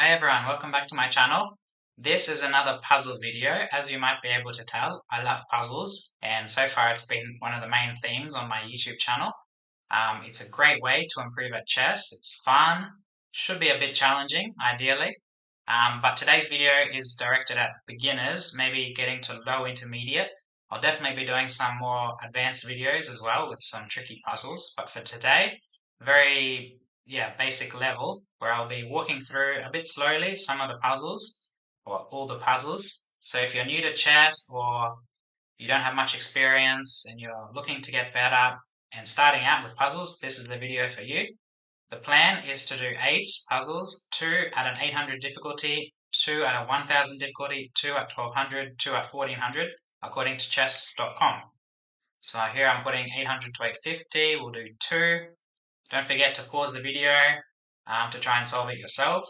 Hi everyone, welcome back to my channel. This is another puzzle video. As you might be able to tell, I love puzzles, and so far it's been one of the main themes on my YouTube channel. It's a great way to improve at chess. It's fun, should be a bit challenging, ideally. But today's video is directed at beginners, maybe getting to low intermediate. I'll definitely be doing some more advanced videos as well with some tricky puzzles, but for today, very basic level where I'll be walking through a bit slowly some of the puzzles or all the puzzles. So if you're new to chess or you don't have much experience and you're looking to get better and starting out with puzzles, this is the video for you. The plan is to do 8 puzzles, 2 at an 800 difficulty, 2 at a 1000 difficulty, 2 at 1200, 2 at 1400, according to chess.com. So here I'm putting 800 to 850, we'll do 2. Don't forget to pause the video to try and solve it yourself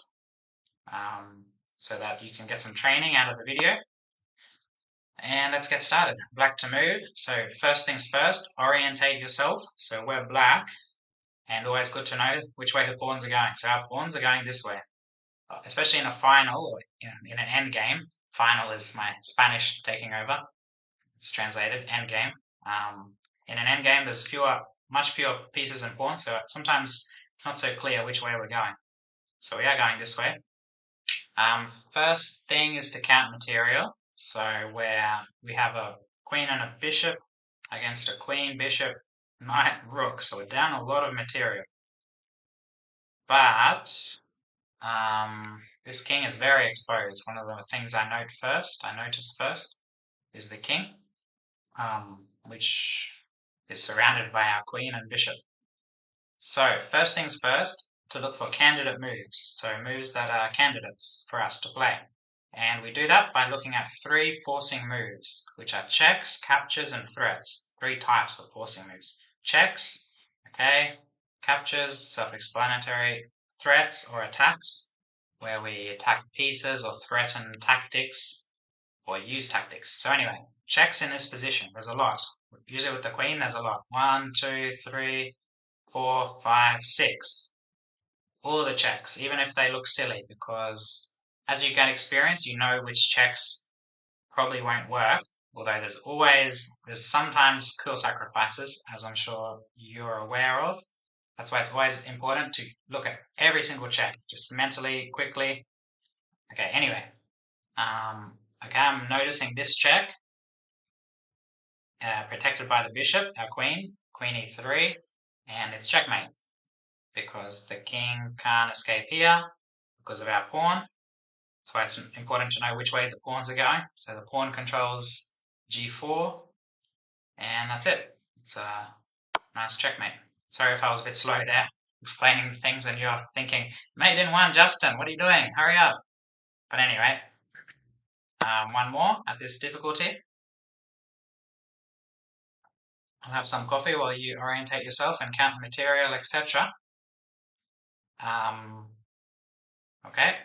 so that you can get some training out of the video. And let's get started. Black to move. So first things first, orientate yourself. So we're black, and always good to know which way the pawns are going. So our pawns are going this way, especially in a final or in an end game. Final is my Spanish taking over. It's translated end game. In an end game, there's much fewer pieces and pawns, so sometimes it's not so clear which way we're going. So we are going this way. First thing is to count material. So where we have a queen and a bishop against a queen, bishop, knight, rook. So we're down a lot of material. But this king is very exposed. One of the things I notice first, is the king, which is surrounded by our queen and bishop. So first things first, to look for candidate moves. So moves that are candidates for us to play. And we do that by looking at 3 forcing moves, which are checks, captures, and threats. 3 types of forcing moves. Checks, okay, captures, self-explanatory, threats or attacks, where we attack pieces or threaten tactics or use tactics. So anyway, checks in this position, there's a lot. Usually with the queen, there's a lot. 1, 2, 3, 4, 5, 6. All of the checks, even if they look silly, because as you gain experience, you know which checks probably won't work. Although there's sometimes cool sacrifices, as I'm sure you're aware of. That's why it's always important to look at every single check, just mentally, quickly. Okay, anyway. Okay, I'm noticing this check, protected by the bishop, our queen, queen e3, and it's checkmate, because the king can't escape here because of our pawn. That's why it's important to know which way the pawns are going. So the pawn controls g4, and that's it. It's a nice checkmate. Sorry if I was a bit slow there explaining things and you're thinking, mate in 1, Justin, what are you doing? Hurry up. But anyway, one more at this difficulty. I'll have some coffee while you orientate yourself and count the material, etc. Okay,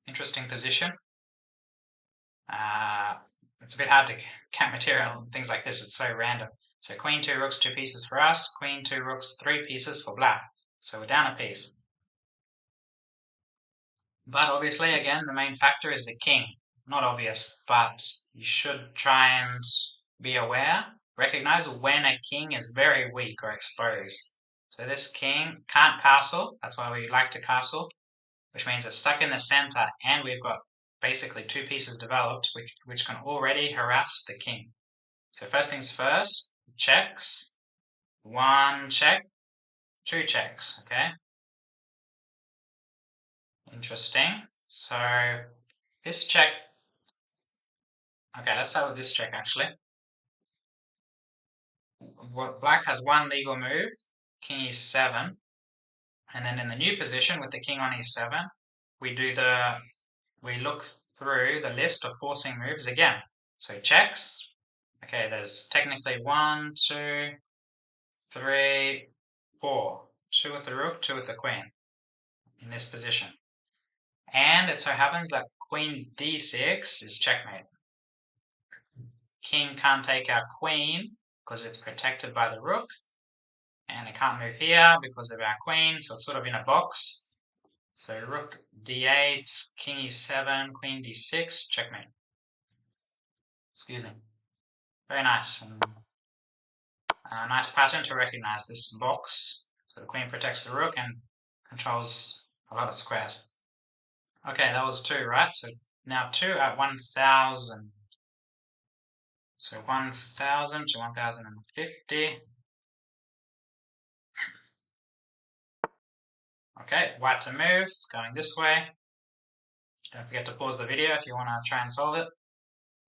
interesting position. It's a bit hard to count material and things like this. It's so random. So queen, 2 rooks, 2 pieces for us. Queen, 2 rooks, 3 pieces for black. So we're down a piece. But obviously, again, the main factor is the king. Not obvious, but you should try and be aware, recognize when a king is very weak or exposed. So this king can't castle. That's why we like to castle, which means it's stuck in the center, and we've got basically 2 pieces developed, which can already harass the king. So first things first, checks. 1 check, 2 checks, okay? Interesting. So this check, okay, let's start with this check actually. Black has 1 legal move, king e7, and then in the new position with the king on e7, we look through the list of forcing moves again. So checks. Okay, there's technically 1, 2, 3, 4. 2 with the rook, 2 with the queen in this position. And it so happens that queen d6 is checkmate. King can't take our queen because it's protected by the rook. And it can't move here because of our queen, so it's sort of in a box. So rook d8, king e7, queen d6, checkmate. Excuse me. Very nice. And a nice pattern to recognize this box. So the queen protects the rook and controls a lot of squares. Okay, that was 2, right? So now 2 at 1000. So 1000 to 1050. Okay, white to move, going this way. Don't forget to pause the video if you want to try and solve it.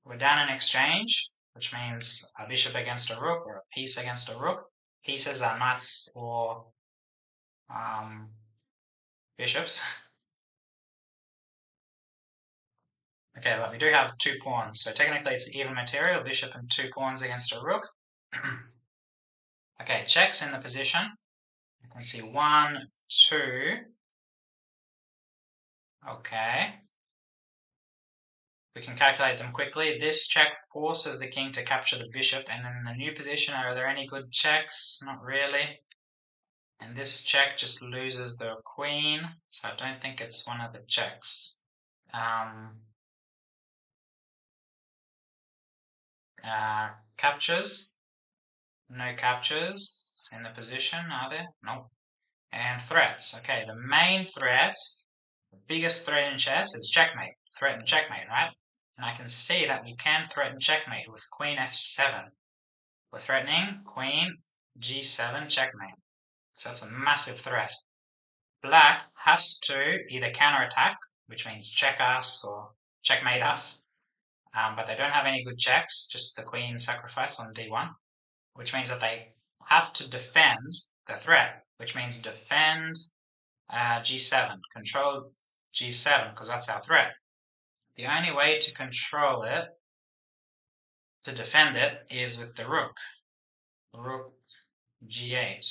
We're down in exchange, which means a bishop against a rook or a piece against a rook. Pieces are knights or bishops. Okay, but we do have 2 pawns, so technically it's even material, bishop and 2 pawns against a rook. Okay, checks in the position. You can see 1, 2. Okay. We can calculate them quickly. This check forces the king to capture the bishop, and in the new position, are there any good checks? Not really. And this check just loses the queen, so I don't think it's one of the checks. Captures. No captures in the position, are there? Nope. And threats. Okay, the main threat, the biggest threat in chess is checkmate. Threaten checkmate, right? And I can see that we can threaten checkmate with queen f7. We're threatening queen g7 checkmate. So that's a massive threat. Black has to either counterattack, which means check us or checkmate us, but they don't have any good checks, just the queen sacrifice on d1, which means that they have to defend the threat, which means defend g7, control g7, because that's our threat. The only way to control it, to defend it, is with the rook. Rook g8.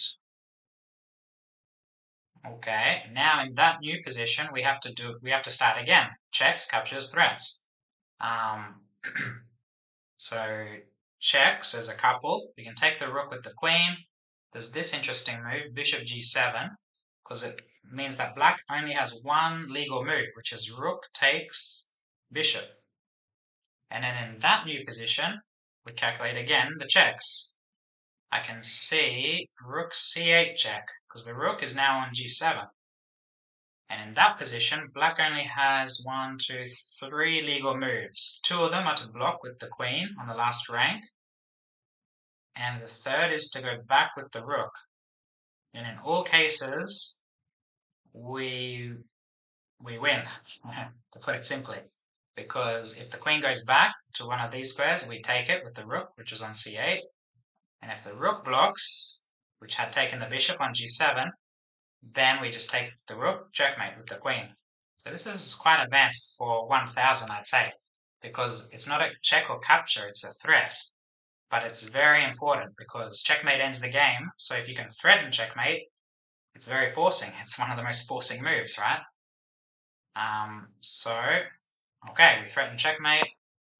Okay, now in that new position, we have to start again. Checks, captures, threats. So checks as a couple. We can take the rook with the queen. There's this interesting move, bishop g7, because it means that black only has one legal move, which is rook takes bishop. And then in that new position, we calculate again the checks. I can see rook c8 check, because the rook is now on g7. And in that position, black only has 1, 2, 3 legal moves. 2 of them are to block with the queen on the last rank, and the third is to go back with the rook. And in all cases, we win, to put it simply. Because if the queen goes back to one of these squares, we take it with the rook, which is on c8. And if the rook blocks, which had taken the bishop on g7, then we just take the rook, checkmate with the queen. So this is quite advanced for 1000, I'd say, because it's not a check or capture, it's a threat. But it's very important because checkmate ends the game, so if you can threaten checkmate, it's very forcing. It's one of the most forcing moves, right? Okay, we threaten checkmate.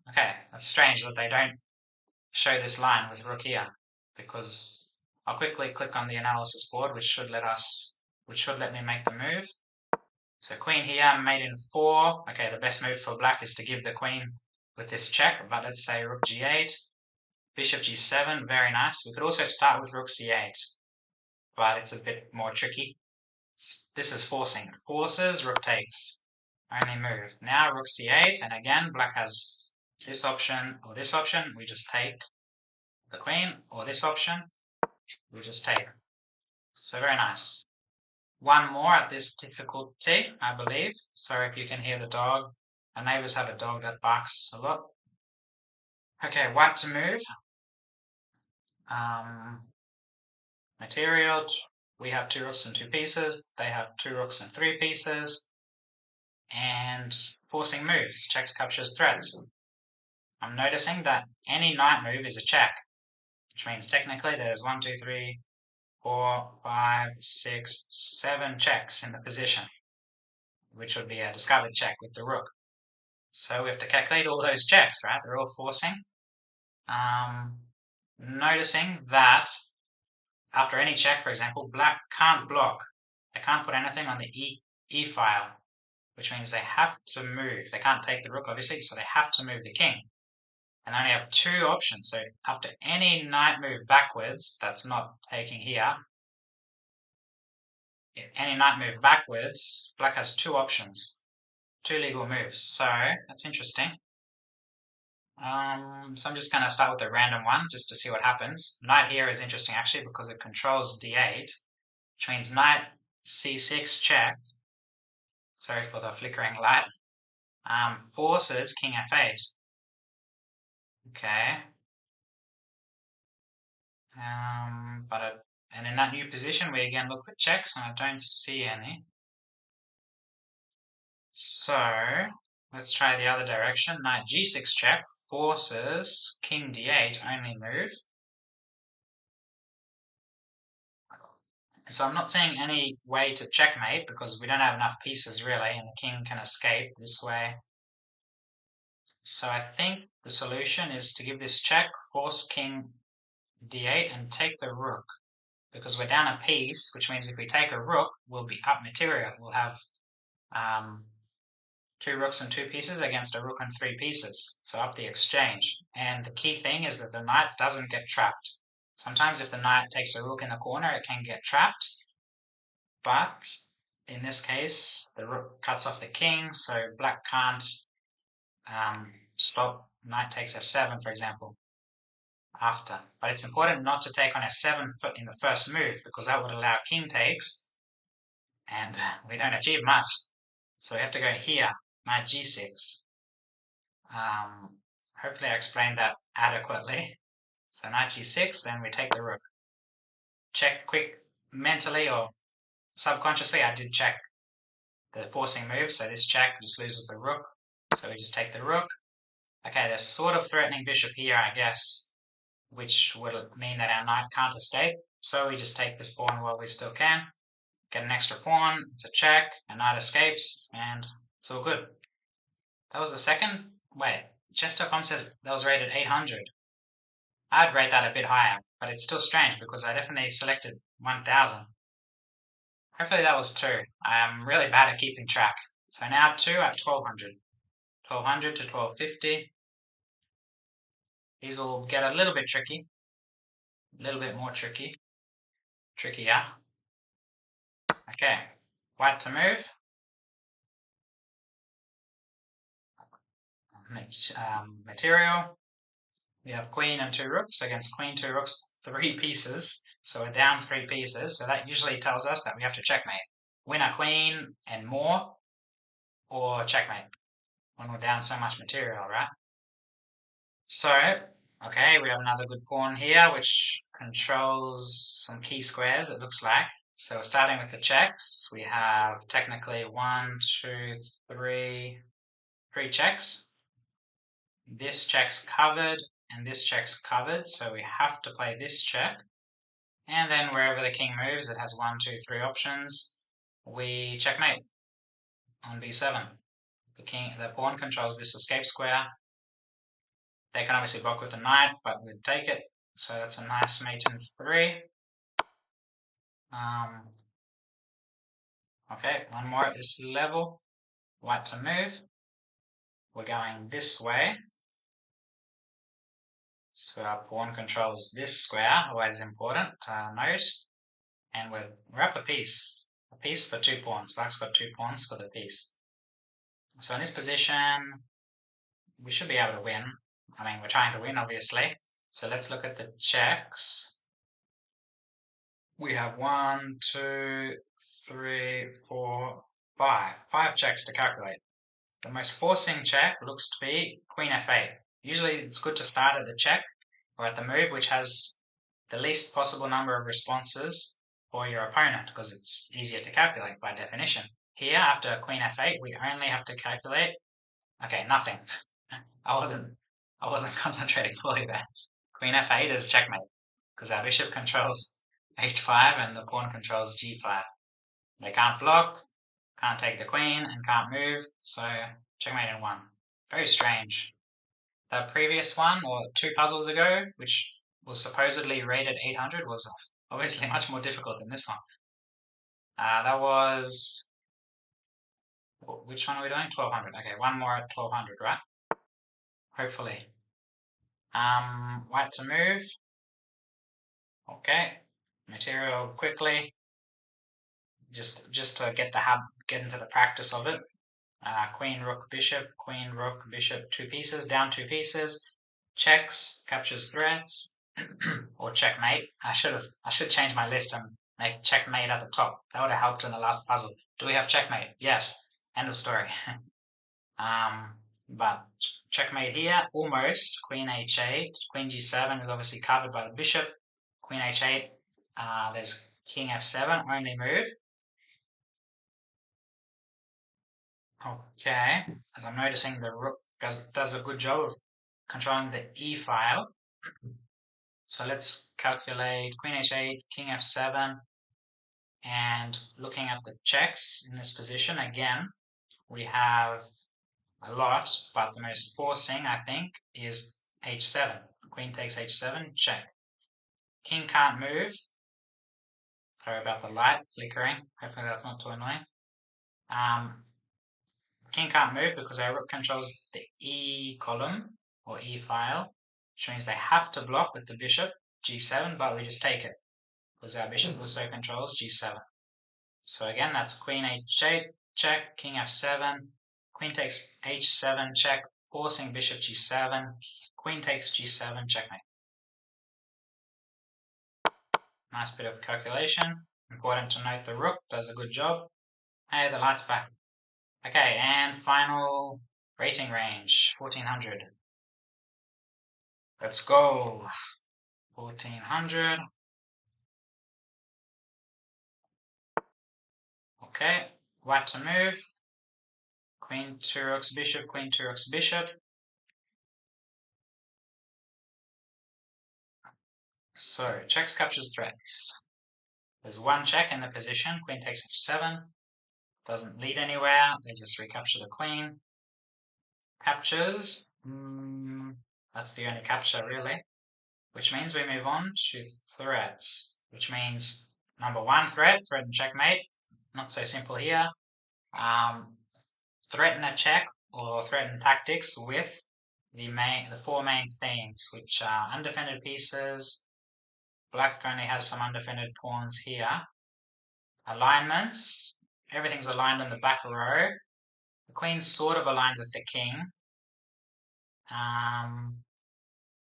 Okay, that's strange that they don't show this line with rook here, because I'll quickly click on the analysis board, which should let me make the move. So queen here, mate in 4. Okay, the best move for black is to give the queen with this check, but let's say rook g8, bishop g7, very nice. We could also start with rook c8, but it's a bit more tricky. This is forcing. Forces, rook takes. Only move. Now rook c8, and again, black has this option or this option. We just take the queen, or this option. We just take. So very nice. One more at this difficulty, I believe. Sorry if you can hear the dog. Our neighbors have a dog that barks a lot. Okay, white to move. Material, we have 2 rooks and 2 pieces. They have 2 rooks and 3 pieces. And forcing moves, checks, captures, threats. I'm noticing that any knight move is a check, which means technically there's 1, 2, 3, 4, 5, 6, 7 checks in the position, which would be a discarded check with the rook. So we have to calculate all those checks, right? They're all forcing. Noticing that after any check, for example, black can't block. They can't put anything on the e file, which means they have to move. They can't take the rook, obviously, so they have to move the king. And they only have two options. So after any knight move backwards, that's not taking here. If any knight move backwards, black has two options, two legal moves. So that's interesting. So I'm just going to start with a random one just to see what happens. Knight here is interesting actually because it controls d8, which means knight c6 check. Sorry for the flickering light. Forces king f8. Okay. And in that new position, we again look for checks, and I don't see any. So let's try the other direction. Knight g6 check forces king d8 only move. So I'm not seeing any way to checkmate because we don't have enough pieces really, and the king can escape this way. So I think the solution is to give this check, force king d8, and take the rook. Because we're down a piece, which means if we take a rook, we'll be up material. We'll have two rooks and two pieces against a rook and three pieces. So up the exchange. And the key thing is that the knight doesn't get trapped. Sometimes if the knight takes a rook in the corner, it can get trapped. But in this case, the rook cuts off the king, so black can't stop knight takes f7, for example, after. But it's important not to take on f7 in the first move, because that would allow king takes, and we don't achieve much. So we have to go here, knight g6. Hopefully I explained that adequately. So knight g6, then we take the rook. Check quick mentally or subconsciously, I did check the forcing move, so this check just loses the rook. So we just take the rook. Okay, they're sort of threatening bishop here, I guess, which would mean that our knight can't escape. So we just take this pawn while we still can. Get an extra pawn, it's a check, a knight escapes, and it's all good. That was the second. Wait, chess.com says that was rated 800. I'd rate that a bit higher, but it's still strange because I definitely selected 1000. Hopefully that was 2. I am really bad at keeping track. So now 2 at 1200. 1200 to 1250. These will get a little bit tricky. A little bit more tricky. Trickier. Okay. White to move. Material. We have queen and 2 rooks against queen, 2 rooks, 3 pieces. So we're down 3 pieces. So that usually tells us that we have to checkmate. Win a queen and more, or checkmate when we're down so much material, right? So, okay, we have another good pawn here, which controls some key squares, it looks like. So starting with the checks, we have technically 1, 2, 3 checks. This check's covered, and this check's covered, so we have to play this check. And then wherever the king moves, it has 1, 2, 3 options. We checkmate on b7. The pawn controls this escape square. They can obviously block with the knight, but we'd take it. So that's a nice mate in 3. Okay, one more at this level. White to move. We're going this way. So our pawn controls this square, always important to note. And we're up a piece. A piece for 2 pawns. Black's got 2 pawns for the piece. So in this position, we should be able to win. I mean, we're trying to win, obviously. So let's look at the checks. We have 1, 2, 3, 4, 5. 5 checks to calculate. The most forcing check looks to be queen f8. Usually it's good to start at the check or at the move, which has the least possible number of responses for your opponent, because it's easier to calculate by definition. Here, after queen f8, we only have to calculate, okay, nothing. I wasn't concentrating fully there. Queen f8 is checkmate, because our bishop controls h5 and the pawn controls g5. They can't block, can't take the queen, and can't move, so checkmate in 1. Very strange. The previous one, or 2 puzzles ago, which was supposedly rated 800, was obviously much more difficult than this one. That was Which one are we doing? 1200. Okay, one more at 1200, right? Hopefully. White to move. Okay. Material quickly. Just to get into the practice of it. Queen, rook, bishop, two pieces, down two pieces. Checks, captures threats, or checkmate. I should change my list and make checkmate at the top. That would have helped in the last puzzle. Do we have checkmate? Yes. End of story. But checkmate here, almost. Queen h8, queen g7 is obviously covered by the bishop. Queen h8, there's king f7, only move. Okay, as I'm noticing the rook does a good job of controlling the e file. So let's calculate queen h8, king f7, and looking at the checks in this position again, we have a lot, but the most forcing, I think, is h7. Queen takes h7, check. King can't move. Sorry about the light flickering. Hopefully that's not too annoying. King can't move because our rook controls the E column or E file, which means they have to block with the bishop g7, but we just take it because our bishop also controls g7. So again, that's queen h8, check, king f7, queen takes h7, check, forcing bishop g7, queen takes g7, checkmate. Nice bit of calculation. Important to note the rook does a good job. Hey, the light's back. Okay, and final rating range, 1400. Let's go. 1400. Okay, white to move. Queen two rooks bishop, queen two rooks bishop. So, checks captures threats. There's one check in the position, queen takes h7. Doesn't lead anywhere, they just recapture the queen. Captures. That's the only capture, really. Which means we move on to threats. Which means number one threat and checkmate. Not so simple here. Threaten a check or threaten tactics with the four main themes, which are undefended pieces. Black only has some undefended pawns here. Alignments. Everything's aligned on the back row. The queen's sort of aligned with the king.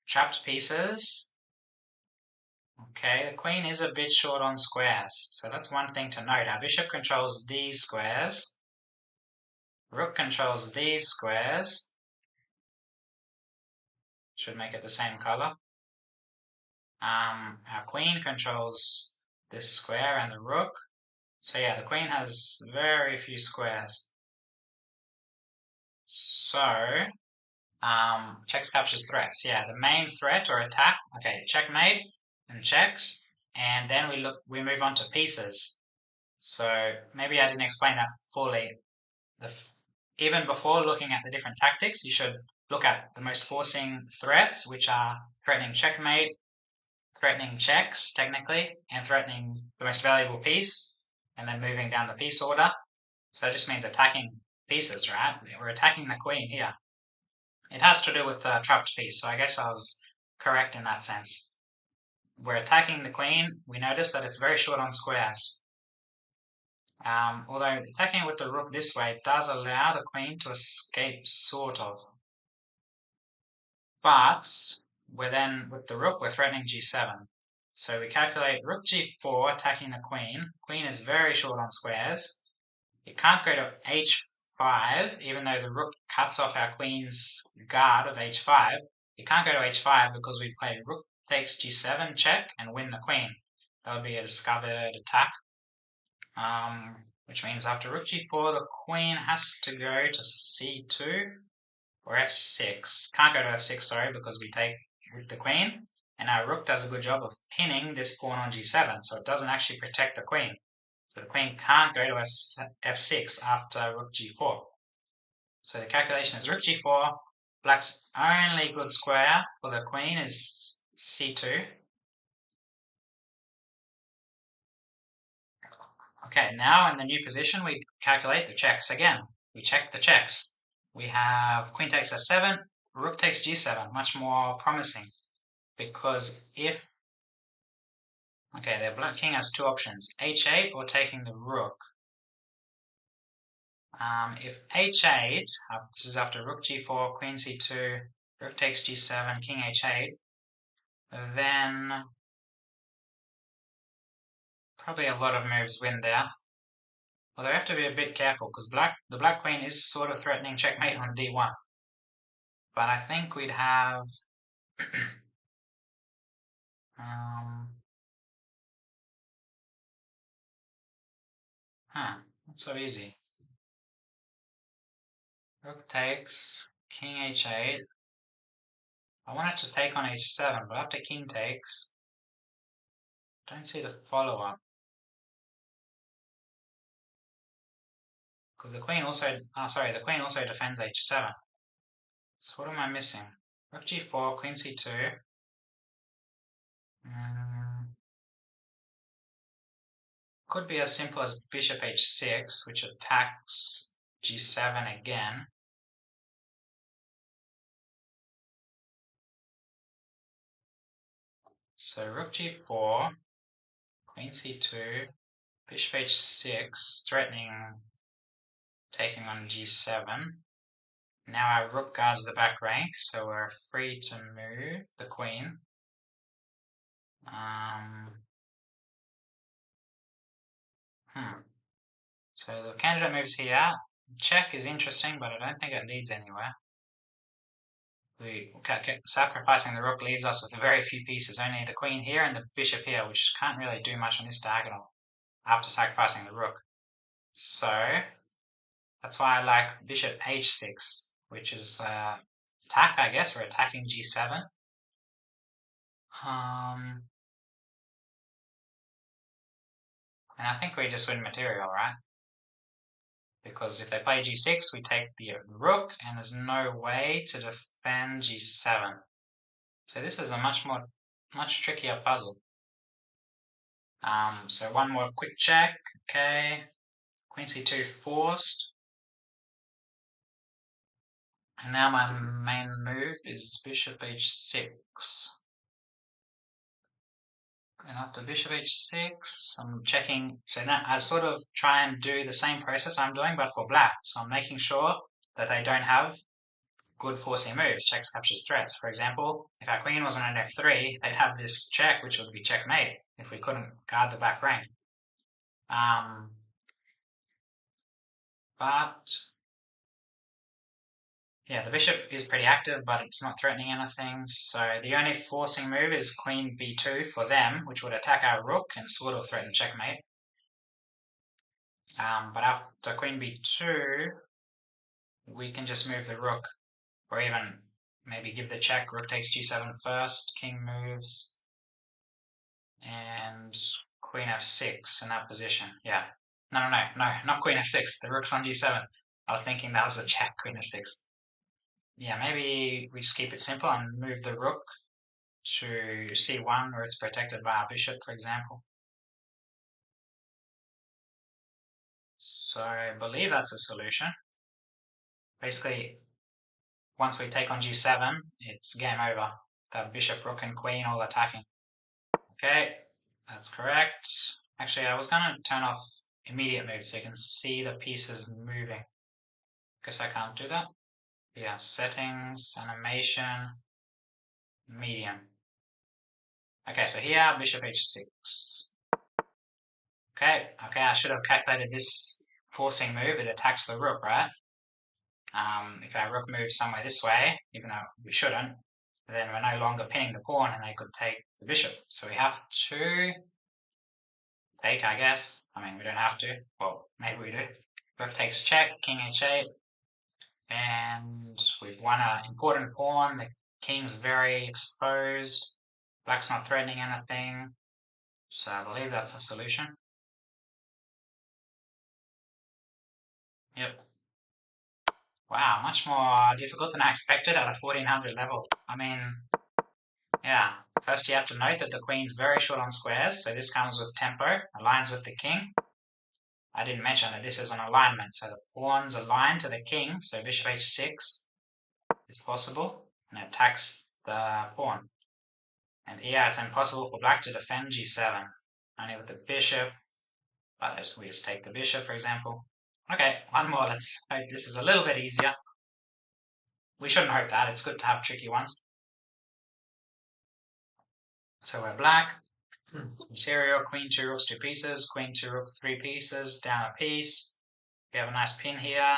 Trapped pieces. Okay, the queen is a bit short on squares, so that's one thing to note. Our bishop controls these squares. Rook controls these squares. Should make it the same color. Our queen controls this square and the rook. So yeah, the queen has very few squares. So, checks captures threats. Yeah, the main threat or attack. Okay, checkmate and checks, and then we move on to pieces. So maybe I didn't explain that fully. Even before looking at the different tactics, you should look at the most forcing threats, which are threatening checkmate, threatening checks, technically, and threatening the most valuable piece, and then moving down the piece order. So that just means attacking pieces, right? We're attacking the queen here. It has to do with the trapped piece, so I guess I was correct in that sense. We're attacking the queen. We notice that it's very short on squares. Although attacking with the rook this way does allow the queen to escape, sort of. But we're then, with the rook, we're threatening g7. So we calculate rook g4, attacking the queen. Queen is very short on squares. It can't go to h5, even though the rook cuts off our queen's guard of h5. It can't go to h5 because we play rook takes g7 check and win the queen. That would be a discovered attack. Which means after rook g4, the queen has to go to c2 or f6. Can't go to f6, sorry, because we take with the queen, and our rook does a good job of pinning this pawn on g7, so it doesn't actually protect the queen. So the queen can't go to f6 after rook g4. So the calculation is rook g4, black's only good square for the queen is c2. Okay, now in the new position we calculate the checks again. we check the checks. We have queen takes f7, rook takes g7, much more promising. Because if, okay, the black king has two options, h8 or taking the rook. If h8, this is after rook g4, queen c2, rook takes g7, king h8, then probably a lot of moves win there. Although I have to be a bit careful because the black queen is sort of threatening checkmate on d1. But I think we'd have not so easy. Rook takes, king h8. I wanted to take on h7, but after king takes, don't see the follow-up. Because the queen also, the queen also defends h7. So what am I missing? Rook g4, queen c2. Could be as simple as bishop h6, which attacks g7 again. So rook g4, queen c2, bishop h6, threatening taking on g7. Now our rook guards the back rank, so we're free to move the queen. So the candidate moves here. Check is interesting, but I don't think it leads anywhere. Sacrificing the rook leaves us with very few pieces, only the queen here and the bishop here, which can't really do much on this diagonal after sacrificing the rook. So that's why I like bishop h6, which is attack, I guess. We're attacking g7. And I think we just win material, right? Because if they play g6, we take the rook, and there's no way to defend g7. So this is a much trickier puzzle. So one more quick check. Okay, queen c2 forced. And now my main move is bishop h6. And after bishop h6, I'm checking. So now I sort of try and do the same process I'm doing, but for black. So I'm making sure that they don't have good forcing moves, checks, captures, threats. For example, if our queen was on an f3, they'd have this check, which would be checkmate if we couldn't guard the back rank. But yeah, the bishop is pretty active, but it's not threatening anything. So the only forcing move is queen b2 for them, which would attack our rook and sort of threaten checkmate. But after queen b2, we can just move the rook, or even maybe give the check. Rook takes g7 first, king moves, and queen f6 in that position. Yeah. No, not queen f6. The rook's on g7. I was thinking that was a check, queen f6. Yeah, maybe we just keep it simple and move the rook to c1 where it's protected by our bishop, for example. So I believe that's a solution. Basically, once we take on g7, it's game over. The bishop, rook, and queen all attacking. Okay, that's correct. Actually, I was going to turn off immediate move so you can see the pieces moving. Guess I can't do that. Yeah, settings, animation, medium. Okay, so here, bishop h6. Okay, I should have calculated this forcing move. It attacks the rook, right? If our rook moves somewhere this way, even though we shouldn't, then we're no longer pinning the pawn and they could take the bishop. So we have to take, I guess. I mean, we don't have to. Well, maybe we do. Rook takes check, king h8. And we've won an important pawn. The king's very exposed. Black's not threatening anything. So I believe that's a solution. Yep. Wow, much more difficult than I expected at a 1400 level. I mean, yeah. First you have to note that the queen's very short on squares, so this comes with tempo, aligns with the king. I didn't mention that this is an alignment, so the pawn's aligned to the king, so bishop h6 is possible, and it attacks the pawn. And here it's impossible for black to defend g7, only with the bishop, but we just take the bishop, for example. Okay, one more, let's hope this is a little bit easier. We shouldn't hope that, it's good to have tricky ones. So we're black, material, queen, 2 rooks, 2 pieces, queen, 2 rook, 3 pieces, down a piece. We have a nice pin here,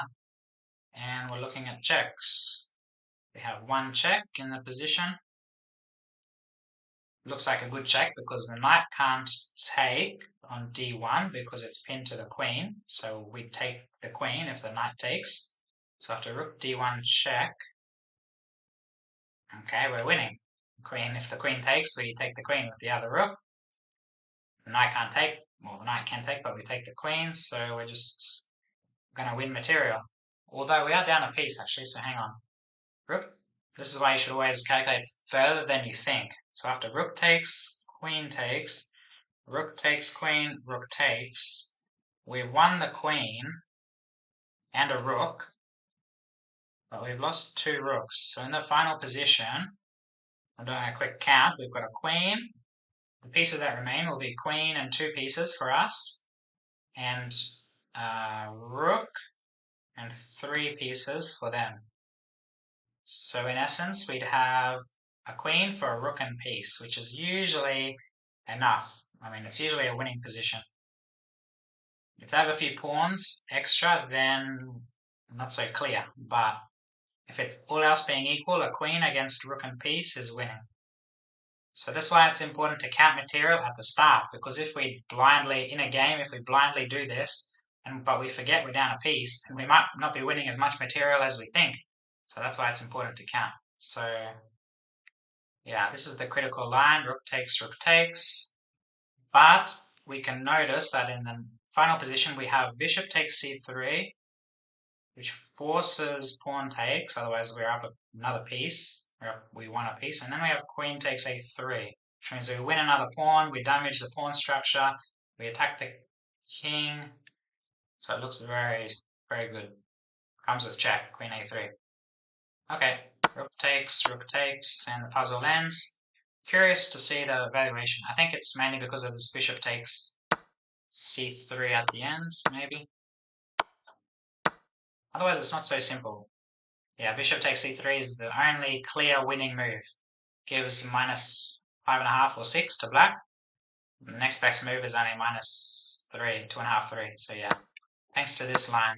and we're looking at checks. We have one check in the position. Looks like a good check because the knight can't take on d1 because it's pinned to the queen. So we take the queen if the knight takes. So after rook d1 check, okay, we're winning. Queen, if the queen takes, we take the queen with the other rook. The knight can't take, well, the knight can take, but we take the queen, so we're just going to win material. Although we are down a piece actually, so hang on. Rook, this is why you should always calculate further than you think. So after rook takes, queen takes, rook takes queen, rook takes, we've won the queen and a rook, but we've lost 2 rooks. So in the final position, I'm doing a quick count, we've got a queen, the pieces that remain will be queen and 2 pieces for us, and rook and 3 pieces for them. So in essence, we'd have a queen for a rook and piece, which is usually enough. I mean, it's usually a winning position. If they have a few pawns extra, then not so clear. But if it's all else being equal, a queen against rook and piece is winning. So that's why it's important to count material at the start, because if we blindly, in a game, if we blindly do this, but we forget we're down a piece, then we might not be winning as much material as we think. So that's why it's important to count. So yeah, this is the critical line, rook takes, but we can notice that in the final position we have bishop takes c3, which forces pawn takes, otherwise we're up another piece, we won a piece, and then we have queen takes a3, which means we win another pawn, we damage the pawn structure, we attack the king, so it looks very, very good. Comes with check, queen a3. Okay, rook takes, and the puzzle ends. Curious to see the valuation. I think it's mainly because of this bishop takes c3 at the end, maybe. Otherwise, it's not so simple. Yeah, bishop takes c3 is the only clear winning move. Gives minus 5.5 or 6 to black. The next best move is only minus 3, 2.5, 3. So yeah, thanks to this line.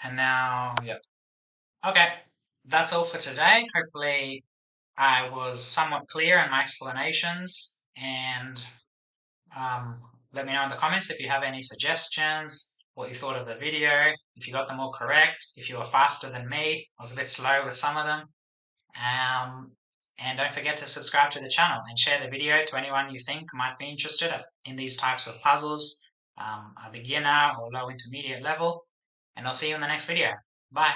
And now, yep. Okay, that's all for today. Hopefully I was somewhat clear in my explanations, and let me know in the comments if you have any suggestions, what you thought of the video, if you got them all correct, if you were faster than me. I was a bit slow with some of them. And don't forget to subscribe to the channel and share the video to anyone you think might be interested in these types of puzzles, a beginner or low intermediate level. And I'll see you in the next video. Bye.